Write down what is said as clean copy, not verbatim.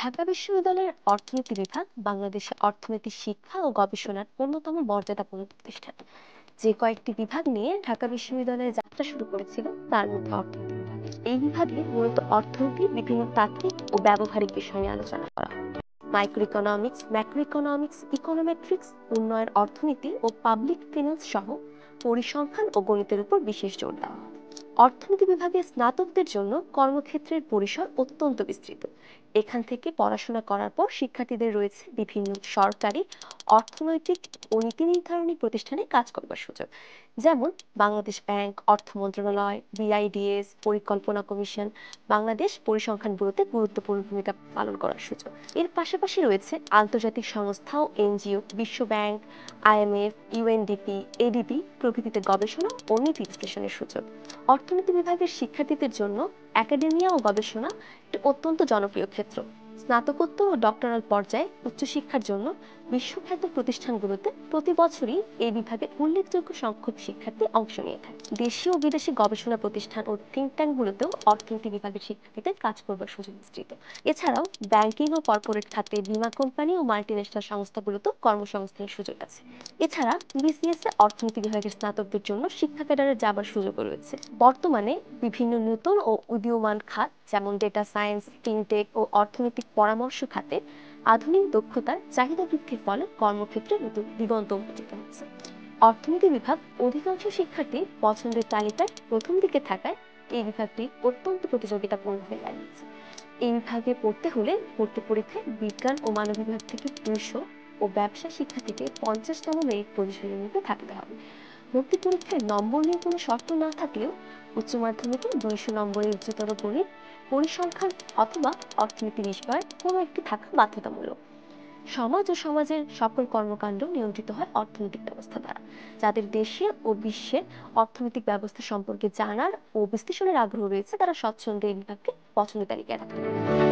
ঢাকা বিশ্ববিদ্যালয়ের অর্থনীতি বিভাগ বাংলাদেশে অর্থনীতি শিক্ষা ও গবেষণার অন্যতম মর্যাদাপূর্ণ প্রতিষ্ঠান। যে কয়েকটি বিভাগ নিয়ে ঢাকা বিশ্ববিদ্যালয়ে যাত্রা শুরু করেছিল তার মধ্যে অর্থনীতি বিভাগ। এই বিভাগে মূলত অর্থনীতির বিভিন্ন তাত্ত্বিক ও ব্যবহারিক বিষয় নিয়ে আলোচনা করা হয়। Microeconomics, macroeconomics, econometrics, উন্নয়ন অর্থনীতি ও পাবলিক ফিন্যান্স সহ পরিসংখ্যান ও গণিতের উপর বিশেষ জোর দেওয়া হয়। অর্থনীতি বিভাগে স্নাতকদের জন্য কর্মক্ষেত্রের পরিসর অত্যন্ত বিস্তৃত। এখান থেকে পড়াশোনা করার পর শিক্ষার্থীদের রয়েছে বিভিন্ন সরকারি, অর্থনৈতিক ও নীতি নির্ধারণী প্রতিষ্ঠানে কাজ করবার সুযোগ, যেমন বাংলাদেশ ব্যাংক, অর্থ মন্ত্রণালয়, বিআইডিএস, পরিকল্পনা কমিশন, বাংলাদেশ পরিসংখ্যান ব্যুরোতে গুরুত্বপূর্ণ ভূমিকা পালন করার সুযোগ। এর পাশাপাশি রয়েছে আন্তর্জাতিক সংস্থা ও এনজিও, বিশ্ব ব্যাংক, আইএমএফ, ইউএনডিপি, এডিবি প্রভৃতিতে গবেষণা ও নীতি বিশ্লেষণের সুযোগ। অর্থনীতি বিভাগের শিক্ষার্থীদের জন্য একাডেমিয়া ও গবেষণা একটি অত্যন্ত জনপ্রিয় ক্ষেত্র। স্নাতকোত্তর ও ডক্টরাল পর্যায়ে উচ্চশিক্ষার জন্য বিশ্বখ্যাত প্রতিষ্ঠানগুলোতে প্রতি বছরই এই বিভাগে উল্লেখযোগ্য সংখ্যক শিক্ষার্থী অংশ নিয়ে থাকে। দেশীয় ও বিদেশি গবেষণা প্রতিষ্ঠান ও থিঙ্ক ট্যাঙ্কগুলোতেও অর্থনীতি বিভাগের শিক্ষার্থীদের কাজ করবার সুযোগ বিস্তৃত। এছাড়াও ব্যাংকিং ও কর্পোরেট খাতে বীমা কোম্পানি ও মাল্টিন্যাশনাল সংস্থাগুলোতেও কর্মসংস্থানের সুযোগ আছে। এছাড়া বিসিএস এ অর্থনীতি বিভাগের স্নাতকদের জন্য শিক্ষা ক্যাডারে যাবার সুযোগও রয়েছে। বর্তমানে বিভিন্ন নতুন ও উদীয়মান খাত যেমন ডেটা সায়েন্স, ফিনটেক ও অর্থনৈতিক পরামর্শ খাতে আধুনিক দক্ষতার চাহিদা বৃদ্ধির ফলে কর্মক্ষেত্রে নতুন দিগন্ত উন্মোচিত হচ্ছে। অর্থনীতি বিভাগ অধিকাংশ শিক্ষার্থী পছন্দের তালিকায় প্রথম দিকে থাকায় এই বিভাগটি অত্যন্ত প্রতিযোগিতাপূর্ণ হয়ে দাঁড়িয়েছে। এই বিভাগে পড়তে হলে ভর্তি পরীক্ষায় বিজ্ঞান ও মানব বিভাগ থেকে 200 ও ব্যবসা শিক্ষা থেকে 50তম মেরিট পজিশনের মধ্যে থাকতে হবে। ভর্তি পরীক্ষায় নম্বর নিয়ে কোনো শর্ত না থাকলেও উচ্চ মাধ্যমিকে 200 নম্বরের উচ্চতর গণিত, পরিসংখ্যান অথবা অর্থনীতি বিষয়ে কোনো একটি থাকা বাধ্যতামূলক। সমাজ ও সমাজের সকল কর্মকাণ্ড নিয়ন্ত্রিত হয় অর্থনৈতিক ব্যবস্থা দ্বারা। যাদের দেশের ও বিশ্বের অর্থনৈতিক ব্যবস্থা সম্পর্কে জানার ও বিশ্লেষণের আগ্রহ রয়েছে তারা স্বচ্ছন্দে এই বিভাগকে পছন্দের তালিকায় রাখে।